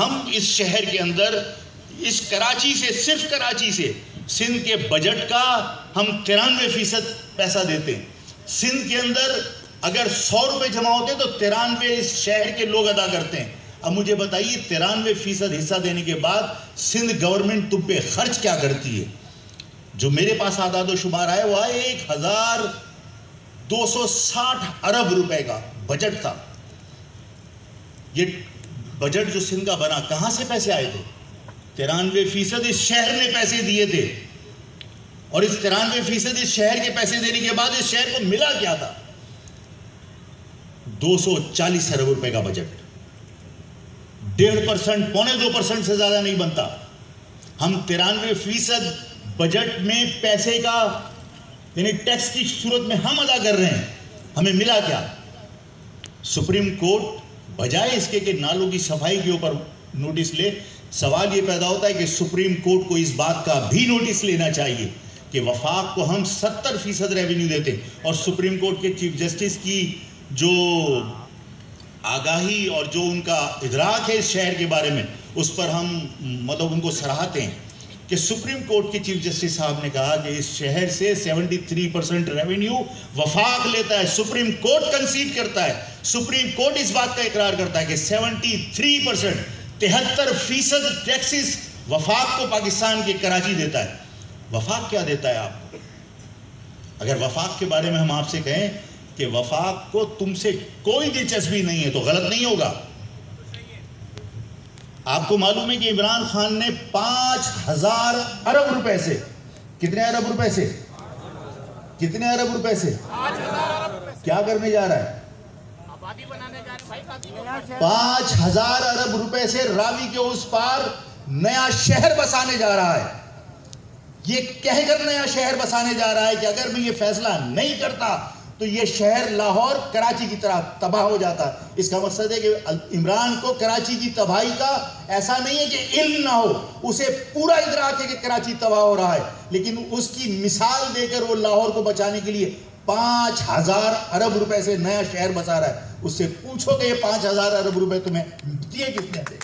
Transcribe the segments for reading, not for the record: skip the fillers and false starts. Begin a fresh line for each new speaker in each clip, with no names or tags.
ہم اس شہر کے اندر اس کراچی سے، صرف کراچی سے سندھ کے بجٹ کا ہم 93% پیسہ دیتے ہیں. سندھ کے اندر اگر 100 روپے جمع ہوتے تو 93 اس شہر کے لوگ ادا کرتے ہیں. اب مجھے بتائیے 93% حصہ دینے کے بعد سندھ گورنمنٹ تم پہ خرچ کیا کرتی ہے؟ جو میرے پاس اعداد و شمار آئے وہ آئے 1260 ارب روپے کا بجٹ تھا. یہ بجٹ جو سندھ کا بنا کہاں سے پیسے آئے تھے؟ 93% اس شہر نے پیسے دیے تھے. اور اس 93% اس شہر کے پیسے دینے کے بعد اس شہر کو ملا کیا تھا؟ 240 ارب روپے کا بجٹ. 1.5%، 1.25% سے زیادہ نہیں بنتا. ہم 93% بجٹ میں پیسے کا یعنی ٹیکس کی صورت میں ہم ادا کر رہے ہیں. ہمیں ملا کیا؟ سپریم کورٹ بجائے اس کے کہ نالوں کی صفائی کے اوپر نوٹس لے، سوال یہ پیدا ہوتا ہے کہ سپریم کورٹ کو اس بات کا بھی نوٹس لینا چاہیے کہ وفاق کو ہم 70% ریونیو دیتے ہیں. اور سپریم کورٹ کے چیف جسٹس کی جو آگاہی اور جو ان کا ادراک ہے اس شہر کے بارے میں، اس پر ہم ان کو سراہتے ہیں کہ سپریم کورٹ کے چیف جسٹس صاحب نے کہا کہ اس شہر سے 73% ریونیو وفاق لیتا ہے. سپریم کورٹ کنسیڈ کرتا ہے، سپریم کورٹ اس بات کا اقرار کرتا ہے کہ 73%، 73% ٹیکسز وفاق کو پاکستان کے کراچی دیتا ہے. وفاق کیا دیتا ہے آپ کو؟ اگر وفاق کے بارے میں ہم آپ سے کہیں کہ وفاق کو تم سے کوئی دلچسپی نہیں ہے تو غلط نہیں ہوگا. آپ کو معلوم ہے کہ عمران خان نے 5000 ارب روپے سے، کتنے ارب روپے سے؟ کتنے ارب روپے سے کیا کرنے جا رہا ہے؟ 5000 ارب روپے سے راوی کے اس پار نیا شہر بسانے جا رہا ہے. یہ کہہ کر نیا شہر بسانے جا رہا ہے کہ اگر میں یہ فیصلہ نہیں کرتا تو یہ شہر لاہور کراچی کی طرح تباہ ہو جاتا. اس کا مقصد ہے کہ عمران کو کراچی کی تباہی کا ایسا نہیں ہے کہ علم نہ ہو، اسے پورا ادراک ہے کہ کراچی تباہ ہو رہا ہے، لیکن اس کی مثال دے کر وہ لاہور کو بچانے کے لیے 5000 ارب روپے سے نیا شہر بسا رہا ہے. اس سے پوچھو کہ یہ 5000 ارب روپے تمہیں دیے کس نے تھے؟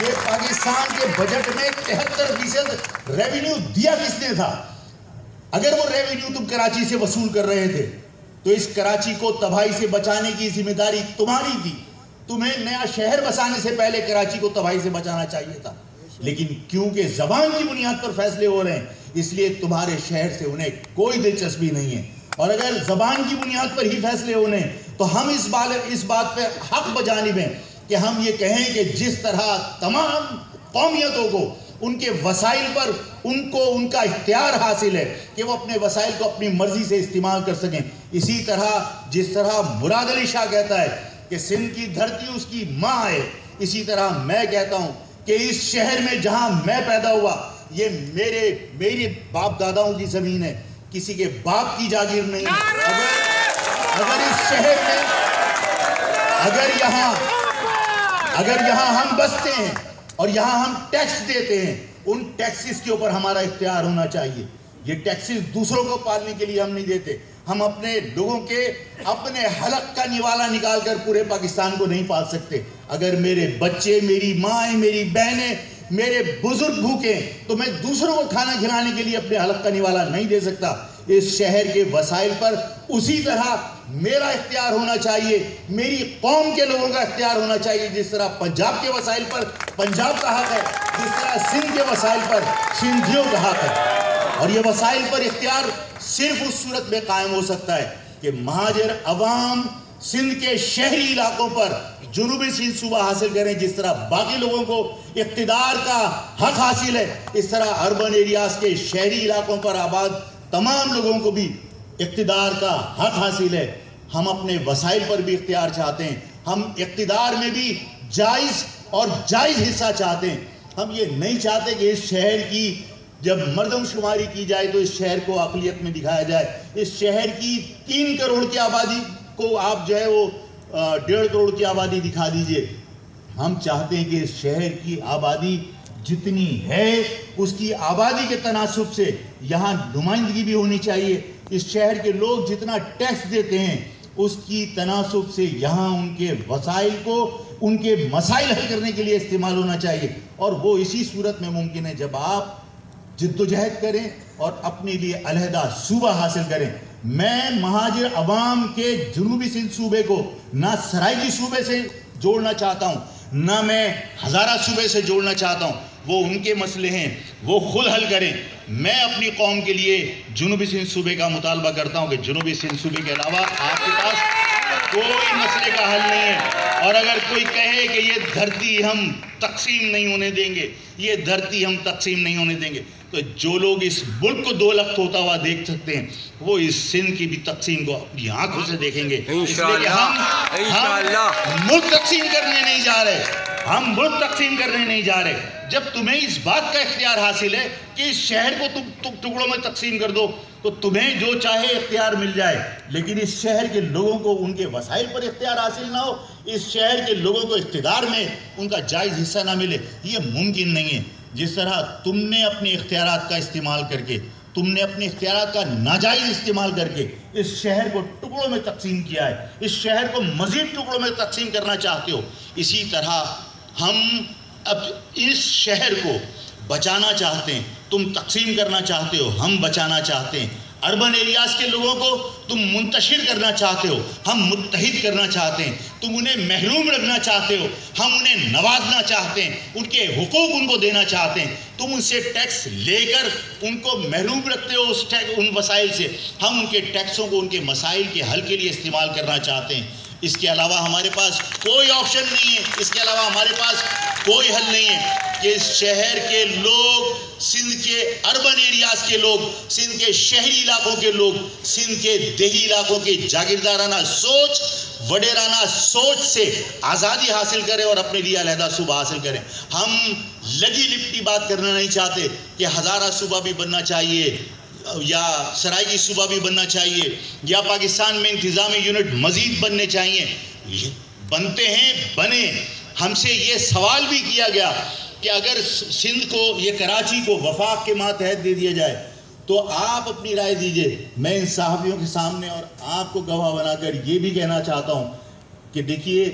یہ پاکستان کے بجٹ میں 73% ریونیو دیا کس نے تھا؟ اگر وہ ریونیو تم کراچی سے وصول کر رہے تھے تو اس کراچی کو تباہی سے بچانے کی ذمہ داری تمہاری تھی. تمہیں نیا شہر بسانے سے پہلے کراچی کو تباہی سے بچانا چاہیے تھا. لیکن کیونکہ زبان کی بنیاد پر فیصلے ہو رہے ہیں اس لیے تمہارے شہر سے انہیں کوئی دلچسپی نہیں ہے. اور اگر زبان کی بنیاد پر ہی فیصلے ہونے تو ہم اس بات پہ حق بجانب ہیں کہ ہم یہ کہیں کہ جس طرح تمام قومیتوں کو ان کے وسائل پر ان کو ان کا اختیار حاصل ہے کہ وہ اپنے وسائل کو اپنی مرضی سے استعمال کر سکیں، اسی طرح جس طرح مراد علی شاہ کہتا ہے کہ سندھ کی دھرتی اس کی ماں ہے، اسی طرح میں کہتا ہوں کہ اس شہر میں جہاں میں پیدا ہوا یہ میری باپ داداؤں کی زمین ہے، کسی کے باپ کی جاگیر نہیں ہے. اگر اس شہر میں اگر یہاں ہم بستے ہیں اور یہاں ہم ٹیکس دیتے ہیں، ان ٹیکسز کے اوپر ہمارا اختیار ہونا چاہیے. یہ ٹیکسز دوسروں کو پالنے کے لیے ہم نہیں دیتے. ہم اپنے لوگوں کے اپنے حلق کا نوالا نکال کر پورے پاکستان کو نہیں پال سکتے. اگر میرے بچے، میری مائیں، میری بہنیں، میرے بزرگ بھوکے تو میں دوسروں کو کھانا کھلانے کے لیے اپنے حلق کا نوالا نہیں دے سکتا. اس شہر کے وسائل پر اسی طرح میرا اختیار ہونا چاہیے، میری قوم کے لوگوں کا اختیار ہونا چاہیے. جس طرح پنجاب کے وسائل پر پنجاب کا حق ہے، جس طرح سندھ کے وسائل پر سندھیوں کا حق ہے. اور یہ وسائل پر اختیار صرف اس صورت میں قائم ہو سکتا ہے کہ مہاجر عوام سندھ کے شہری علاقوں پر جنوبی سندھ صوبہ حاصل کریں. جس طرح باقی لوگوں کو اقتدار کا حق حاصل ہے اس طرح اربن ایریاز کے شہری علاقوں پر آباد تمام لوگوں کو بھی اقتدار کا حق حاصل ہے. ہم اپنے وسائل پر بھی اختیار چاہتے ہیں، ہم اقتدار میں بھی جائز اور جائز حصہ چاہتے ہیں. ہم یہ نہیں چاہتے کہ اس شہر کی جب مردم شماری کی جائے تو اس شہر کو اقلیت میں دکھایا جائے. اس شہر کی 3 کروڑ کی آبادی کو آپ جو ہے وہ 1.5 کروڑ کی آبادی دکھا دیجئے. ہم چاہتے ہیں کہ اس شہر کی آبادی جتنی ہے اس کی آبادی کے تناسب سے یہاں نمائندگی بھی ہونی چاہیے. اس شہر کے لوگ جتنا ٹیکس دیتے ہیں اس کی تناسب سے یہاں ان کے وسائل کو ان کے مسائل حل کرنے کے لیے استعمال ہونا چاہیے، اور وہ اسی صورت میں ممکن ہے جب آپ جد و جہد کریں اور اپنے لیے علیحدہ صوبہ حاصل کریں۔ میں مہاجر عوام کے جنوبی سندھ صوبے کو نہ سرائیکی صوبے سے جوڑنا چاہتا ہوں، نہ میں ہزارہ صوبے سے جوڑنا چاہتا ہوں، وہ ان کے مسئلے ہیں، وہ خود حل کریں۔ میں اپنی قوم کے لیے جنوبی سندھ صوبے کا مطالبہ کرتا ہوں کہ جنوبی سندھ صوبے کے علاوہ آپ کے پاس کوئی مسئلے کا حل نہیں ہے۔ اور اگر کوئی کہے کہ یہ دھرتی ہم تقسیم نہیں ہونے دیں گے، یہ دھرتی ہم تقسیم نہیں ہونے دیں گے، تو جو لوگ اس ملک کو دو لخت ہوتا ہوا دیکھ سکتے ہیں وہ اس سندھ کی بھی تقسیم کو اپنی آنکھوں سے دیکھیں گے۔ اس لیے کہ ہم ملک تقسیم کرنے نہیں جا رہے، ہم ملک تقسیم کرنے نہیں جا رہے۔ جب تمہیں اس بات کا اختیار حاصل ہے کہ اس شہر کو تم ٹکڑوں میں تقسیم کر دو تو تمہیں جو چاہے اختیار مل جائے، لیکن اس شہر کے لوگوں کو ان کے وسائل پر اختیار حاصل نہ ہو، اس شہر کے لوگوں کو اقتدار میں ان کا جائز حصہ نہ ملے، یہ ممکن نہیں ہے۔ جس طرح تم نے اپنے اختیارات کا استعمال کر کے، تم نے اپنے اختیارات کا ناجائز استعمال کر کے اس شہر کو ٹکڑوں میں تقسیم کیا ہے، اس شہر کو مزید ٹکڑوں میں تقسیم کرنا چاہتے ہو، اسی طرح ہم اب اس شہر کو بچانا چاہتے ہیں۔ تم تقسیم کرنا چاہتے ہو، ہم بچانا چاہتے ہیں۔ اربن ایریاز کے لوگوں کو تم منتشر کرنا چاہتے ہو، ہم متحد کرنا چاہتے ہیں۔ تم انہیں محروم رکھنا چاہتے ہو، ہم انہیں نوازنا چاہتے ہیں، ان کے حقوق ان کو دینا چاہتے ہیں۔ تم ان سے ٹیکس لے کر ان کو محروم رکھتے ہو ان وسائل سے، ہم ان کے ٹیکسوں کو ان کے مسائل کے حل کے لیے استعمال کرنا چاہتے ہیں۔ اس کے علاوہ ہمارے پاس کوئی آپشن نہیں ہے، اس کے علاوہ ہمارے پاس کوئی حل نہیں ہے کہ اس شہر کے لوگ، سندھ کے اربن ایریاز کے لوگ، سندھ کے شہری علاقوں کے لوگ، سندھ کے دیہی علاقوں کے جاگیردارانہ سوچ، وڈیرانہ سوچ سے آزادی حاصل کریں اور اپنے لیے علیحدہ صوبہ حاصل کریں۔ ہم لگی لپٹی بات کرنا نہیں چاہتے کہ ہزارہ صوبہ بھی بننا چاہیے یا سرائیکی صوبہ بھی بننا چاہیے یا پاکستان میں انتظامی یونٹ مزید بننے چاہیے۔ بنتے ہیں، بنے۔ ہم سے یہ سوال بھی کیا گیا کہ اگر سندھ کو، یہ کراچی کو وفاق کے ماتحت دے دیا جائے تو آپ اپنی رائے دیجئے۔ میں ان صحافیوں کے سامنے اور آپ کو گواہ بنا کر یہ بھی کہنا چاہتا ہوں کہ دیکھیے،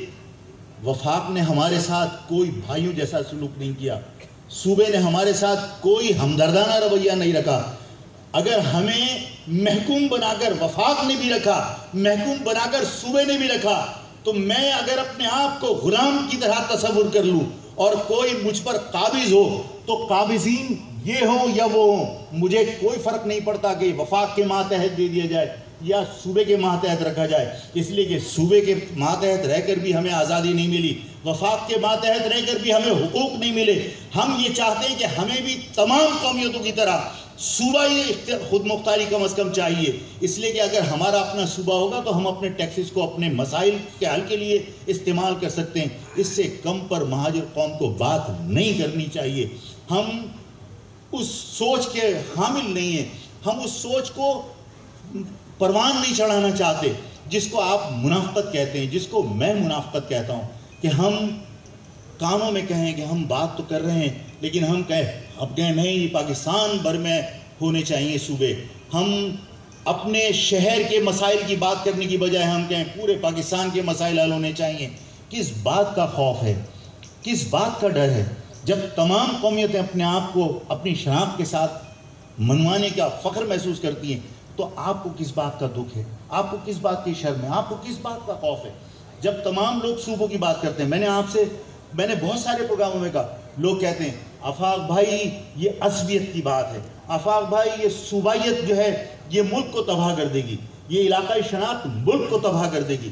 وفاق نے ہمارے ساتھ کوئی بھائیوں جیسا سلوک نہیں کیا، صوبے نے ہمارے ساتھ کوئی ہمدردانہ رویہ نہیں رکھا۔ اگر ہمیں محکوم بنا کر وفاق نے بھی رکھا، محکوم بنا کر صوبے نے بھی رکھا، تو میں اگر اپنے آپ کو غلام کی طرح تصور کر لوں اور کوئی مجھ پر قابض ہو تو قابضین یہ ہوں یا وہ ہوں، مجھے کوئی فرق نہیں پڑتا کہ وفاق کے ماتحت دے دیا جائے یا صوبے کے ماتحت رکھا جائے، اس لیے کہ صوبے کے ماتحت رہ کر بھی ہمیں آزادی نہیں ملی، وفاق کے ماتحت رہ کر بھی ہمیں حقوق نہیں ملے۔ ہم یہ چاہتے ہیں کہ ہمیں بھی تمام قومیتوں کی طرح صوبائی خود مختاری کم از کم چاہیے، اس لیے کہ اگر ہمارا اپنا صوبہ ہوگا تو ہم اپنے ٹیکسز کو اپنے مسائل کے حل کے لیے استعمال کر سکتے ہیں۔ اس سے کم پر مہاجر قوم کو بات نہیں کرنی چاہیے۔ ہم اس سوچ کے حامل نہیں ہیں، ہم اس سوچ کو پروان نہیں چڑھانا چاہتے جس کو آپ منافقت کہتے ہیں، جس کو میں منافقت کہتا ہوں، کہ ہم کانوں میں کہیں کہ ہم بات تو کر رہے ہیں لیکن ہم کہیں نہیں، پاکستان بھر میں ہونے چاہیے صوبے۔ ہم اپنے شہر کے مسائل کی بات کرنے کی بجائے ہم کہیں پورے پاکستان کے مسائل حل ہونے چاہیے۔ کس بات کا خوف ہے، کس بات کا ڈر ہے؟ جب تمام قومیتیں اپنے آپ کو اپنی شناخت کے ساتھ منوانے کا فخر محسوس کرتی ہیں تو آپ کو کس بات کا دکھ ہے، آپ کو کس بات کی شرم ہے، آپ کو کس بات کا خوف ہے؟ جب تمام لوگ صوبوں کی بات کرتے ہیں، میں نے بہت سارے پروگراموں میں کہا، لوگ کہتے ہیں آفاق بھائی یہ عصبیت کی بات ہے، آفاق بھائی یہ صوبائیت جو ہے یہ ملک کو تباہ کر دے گی، یہ علاقائی شناخت ملک کو تباہ کر دے گی۔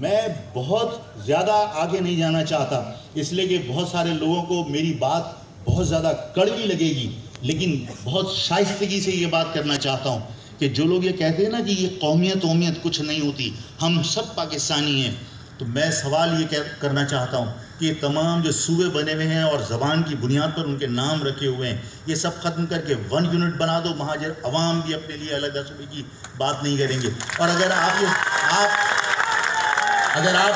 میں بہت زیادہ آگے نہیں جانا چاہتا، اس لیے کہ بہت سارے لوگوں کو میری بات بہت زیادہ کڑوی لگے گی، لیکن بہت شائستگی سے یہ بات کرنا چاہتا ہوں کہ جو لوگ یہ کہتے ہیں نا کہ یہ قومیت کچھ نہیں ہوتی، ہم سب پاکستانی ہیں، تو میں سوال یہ کرنا چاہتا ہوں کہ یہ تمام جو صوبے بنے ہوئے ہیں اور زبان کی بنیاد پر ان کے نام رکھے ہوئے ہیں، یہ سب ختم کر کے 1 یونٹ بنا دو، مہاجر عوام بھی اپنے لیے علیحدہ صوبے کی بات نہیں کریں گے۔ اور اگر آپ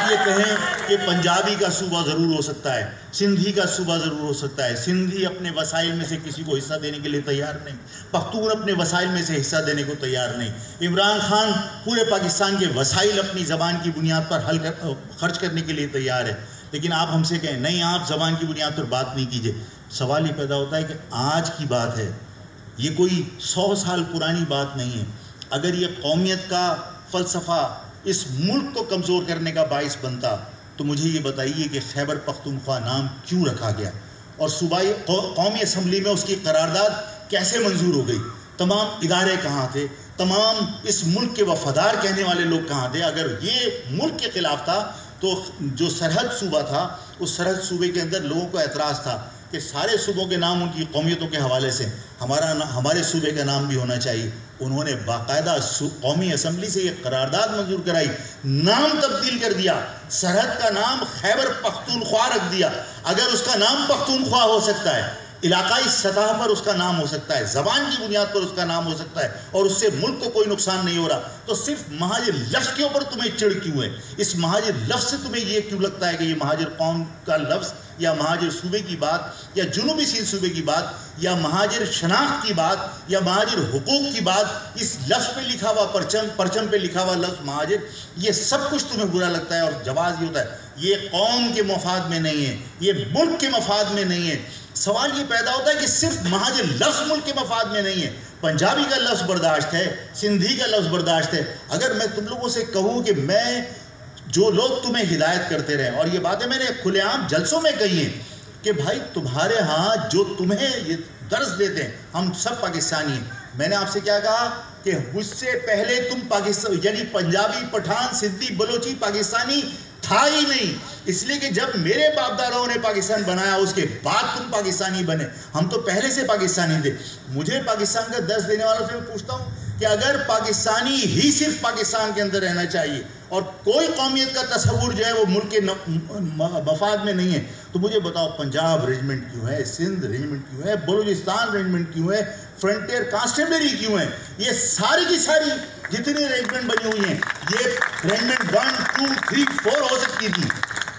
یہ کہیں کہ پنجابی کا صوبہ ضرور ہو سکتا ہے، سندھی کا صوبہ ضرور ہو سکتا ہے، سندھی اپنے وسائل میں سے کسی کو حصہ دینے کے لیے تیار نہیں، پختون اپنے وسائل میں سے حصہ دینے کو تیار نہیں، عمران خان پورے پاکستان کے وسائل اپنی زبان کی بنیاد پر خرچ کرنے کے لیے تیار ہے، لیکن آپ ہم سے کہیں نہیں آپ زبان کی بنیاد پر بات نہیں کیجئے. سوال یہ پیدا ہوتا ہے کہ آج کی بات ہے, یہ کوئی 100 سال پرانی بات نہیں ہے. اگر یہ قومیت کا فلسفہ اس ملک کو کمزور کرنے کا باعث بنتا تو مجھے یہ بتائیے کہ خیبر پختونخوا نام کیوں رکھا گیا اور صوبائی قومی اسمبلی میں اس کی قرارداد کیسے منظور ہو گئی؟ تمام ادارے کہاں تھے؟ تمام اس ملک کے وفادار کہنے والے لوگ کہاں تھے؟ اگر یہ ملک کے خلاف تھا تو جو سرحد صوبہ تھا اس سرحد صوبے کے اندر لوگوں کو اعتراض تھا کہ سارے صوبوں کے نام ان کی قومیتوں کے حوالے سے ہمارے صوبے کا نام بھی ہونا چاہیے. انہوں نے باقاعدہ قومی اسمبلی سے یہ قرارداد منظور کرائی, نام تبدیل کر دیا, سرحد کا نام خیبر پختونخوا رکھ دیا. اگر اس کا نام پختونخوا ہو سکتا ہے, علاقائی سطح پر اس کا نام ہو سکتا ہے, زبان کی بنیاد پر اس کا نام ہو سکتا ہے, اور اس سے ملک کو کوئی نقصان نہیں ہو رہا, تو صرف مہاجر لفظ کے اوپر تمہیں چڑ کیوں ہے؟ اس مہاجر لفظ سے تمہیں یہ کیوں لگتا ہے کہ یہ مہاجر قوم کا لفظ یا مہاجر صوبے کی بات یا جنوبی سندھ صوبے کی بات یا مہاجر شناخت کی بات یا مہاجر حقوق کی بات, اس لفظ پہ لکھا ہوا پرچم پہ لکھا ہوا لفظ مہاجر, یہ سب کچھ تمہیں برا لگتا ہے؟ اور جواز یہ ہوتا ہے یہ قوم کے مفاد میں نہیں ہے, یہ ملک کے مفاد میں نہیں ہے. سوال یہ پیدا ہوتا ہے کہ صرف مہاجر لفظ ملک کے مفاد میں نہیں ہے. پنجابی کا لفظ برداشت ہے, سندھی کا لفظ برداشت ہے. اگر میں تم لوگوں سے کہوں کہ میں جو لوگ تمہیں ہدایت کرتے رہے, اور یہ باتیں میں نے کھلے عام جلسوں میں کہی ہیں کہ بھائی تمہارے ہاں جو تمہیں یہ درس دیتے ہیں, ہم سب پاکستانی ہیں. میں نے آپ سے کیا کہا کہ مجھ سے پہلے تم پاکستان یعنی پنجابی, پٹھان, سندھی, بلوچی پاکستانی تھا ہی نہیں, اس لیے کہ جب میرے باپ داداؤں نے پاکستان بنایا اس کے بعد تم پاکستانی بنے. ہم تو پہلے سے پاکستانی تھے. مجھے پاکستان کا درس دینے والوں سے میں پوچھتا ہوں کہ اگر پاکستانی ہی صرف پاکستان کے اندر رہنا چاہیے اور کوئی قومیت کا تصور جو ہے وہ ملک کے مفاد میں نہیں ہے, تو مجھے بتاؤ پنجاب ریجمنٹ کیوں ہے, سندھ ریجمنٹ کیوں ہے, بلوچستان ریجمنٹ کیوں ہے, فرنٹیئر کانسٹیبلری کیوں ہے؟ یہ ساری کی ساری جتنی ریجمنٹ بنی ہوئی ہیں یہ ریجمنٹ 1, 2, 3, 4 ہو سکتی تھی.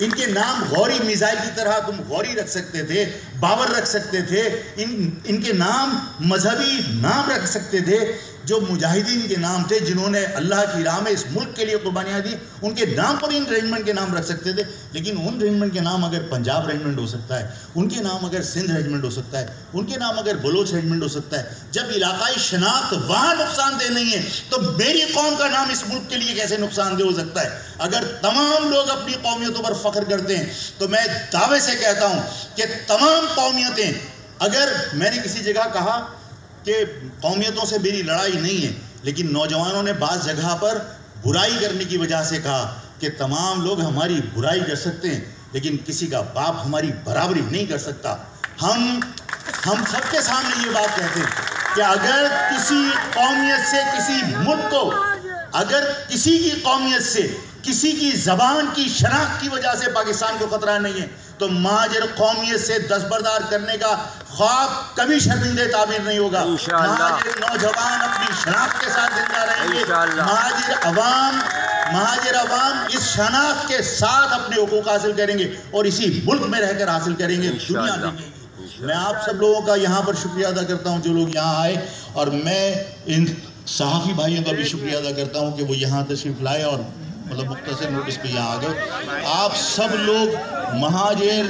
ان کے نام غوری میزائل کی طرح تم غوری رکھ سکتے تھے, بابر رکھ سکتے تھے, ان کے نام مذہبی نام رکھ سکتے تھے. جو مجاہدین کے نام تھے جنہوں نے اللہ کی راہ میں اس ملک کے لیے قربانیاں دی, ان کے نام پر ان ریجمنٹ کے نام رکھ سکتے تھے. لیکن ان ریجمنٹ کے نام اگر پنجاب ریجمنٹ ہو سکتا ہے, ان کے نام اگر سندھ ریجمنٹ ہو سکتا ہے, ان کے نام اگر بلوچ ریجمنٹ ہو سکتا ہے, جب علاقائی شناخت وہاں نقصان دہ نہیں ہے تو میری قوم کا نام اس ملک کے لیے کیسے نقصان دہ ہو سکتا ہے؟ اگر تمام لوگ اپنی قومیتوں پر فخر کرتے ہیں تو میں دعوے سے کہتا ہوں کہ تمام قومیتیں, اگر میں نے کسی جگہ کہا کہ قومیتوں سے میری لڑائی نہیں ہے, لیکن نوجوانوں نے بعض جگہ پر برائی کرنے کی وجہ سے کہا کہ تمام لوگ ہماری برائی کر سکتے ہیں لیکن کسی کا باپ ہماری برابری نہیں کر سکتا. ہم سب کے سامنے یہ بات کہتے ہیں کہ اگر کسی قومیت سے کسی ملک کو, اگر کسی کی قومیت سے کسی کی زبان کی شناخت کی وجہ سے پاکستان کو خطرہ نہیں ہے تو مہاجر قومیت سے دستبردار کرنے کا خواب کبھی شرمندہ تعبیر نہیں ہوگا. مہاجر نوجوان اپنی شناخت کے ساتھ زندہ رہیں گے. مہاجر عوام اس شناخت کے ساتھ اپنے حقوق حاصل کریں گے اور اسی ملک میں رہ کر حاصل کریں گے, دنیا دیں گے. میں آپ سب لوگوں کا یہاں پر شکریہ ادا کرتا ہوں جو لوگ یہاں آئے, اور میں ان صحافی بھائیوں کا بھی شکریہ ادا کرتا ہوں کہ وہ یہاں تشریف لائے اور مختصر نوٹس پہ یہاں آ گئے. آپ سب لوگ مہاجر